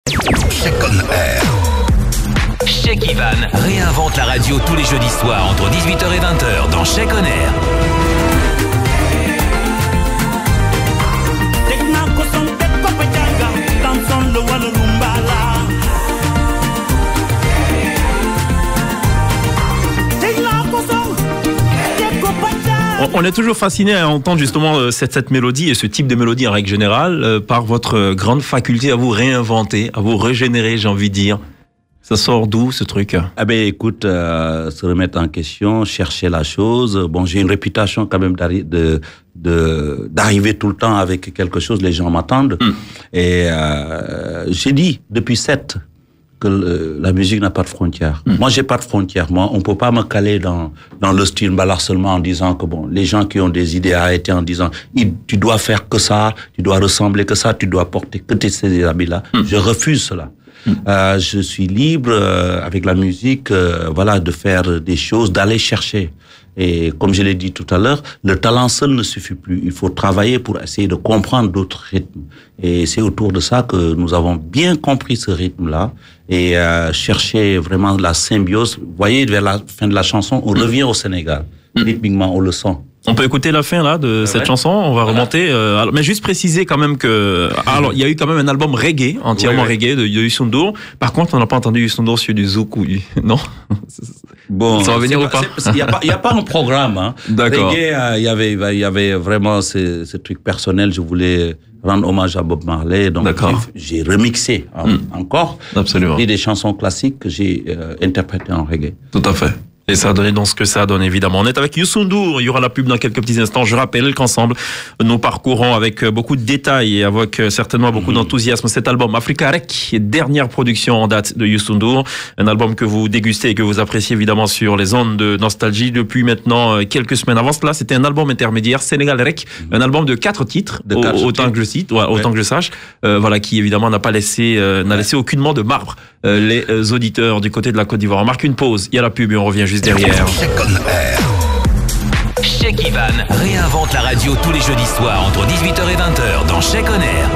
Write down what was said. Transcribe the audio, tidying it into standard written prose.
Check on Air. Check Ivan réinvente la radio tous les jeudis soirs entre 18h et 20h dans Check on Air. On est toujours fasciné à entendre justement cette mélodie et ce type de mélodie en règle générale par votre grande faculté à vous réinventer, à vous régénérer, j'ai envie de dire. Ça sort d'où ce truc? Ah ben écoute, se remettre en question, chercher la chose. Bon, j'ai une réputation quand même d'arriver tout le temps avec quelque chose, les gens m'attendent. Et j'ai dit depuis 7 que la musique n'a pas de frontières. Moi, j'ai pas de frontières. Moi, on peut pas me caler dans le style ballard seulement en disant que bon, les gens qui ont des idées arrêtées en disant tu dois faire que ça, tu dois ressembler que ça, tu dois porter que ces habits-là. Je refuse cela. Je suis libre avec la musique, voilà, de faire des choses, d'aller chercher. Et comme je l'ai dit tout à l'heure, le talent seul ne suffit plus. Il faut travailler pour essayer de comprendre d'autres rythmes. Et c'est autour de ça que nous avons bien compris ce rythme-là et chercher vraiment la symbiose. Vous voyez, vers la fin de la chanson, on revient au Sénégal. Rythmiquement, on le sent. On peut écouter la fin là de cette chanson, on va remonter. Mais juste préciser quand même que alors il y a eu quand même un album reggae, entièrement reggae de Youssou N'Dour. Par contre, on n'a pas entendu Youssou N'Dour sur du zouk ou non. Bon, ça va venir ou pas? Il y a pas un programme. Hein. D'accord. Reggae, il y avait vraiment ce truc personnel. Je voulais rendre hommage à Bob Marley, donc j'ai remixé encore. Absolument. Et des chansons classiques que j'ai interprétées en reggae. Tout à fait. Et ça a donné donc ce que ça donne, évidemment. On est avec Youssou N'Dour. Il y aura la pub dans quelques petits instants. Je rappelle qu'ensemble, nous parcourons avec beaucoup de détails et avec certainement beaucoup d'enthousiasme cet album Africa Rec, dernière production en date de Youssou N'Dour. Un album que vous dégustez et que vous appréciez évidemment sur les ondes de Nostalgie depuis maintenant quelques semaines. Avant cela, c'était un album intermédiaire, Sénégal Rec, un album de 4 titres, autant que je cite, autant que je sache, voilà, qui évidemment n'a laissé aucunement de marbre les auditeurs du côté de la Côte d'Ivoire. On marque une pause, il y a la pub et on revient juste derrière. Check on Air. Check Ivan réinvente la radio tous les jeudis soirs entre 18h et 20h dans Check on Air.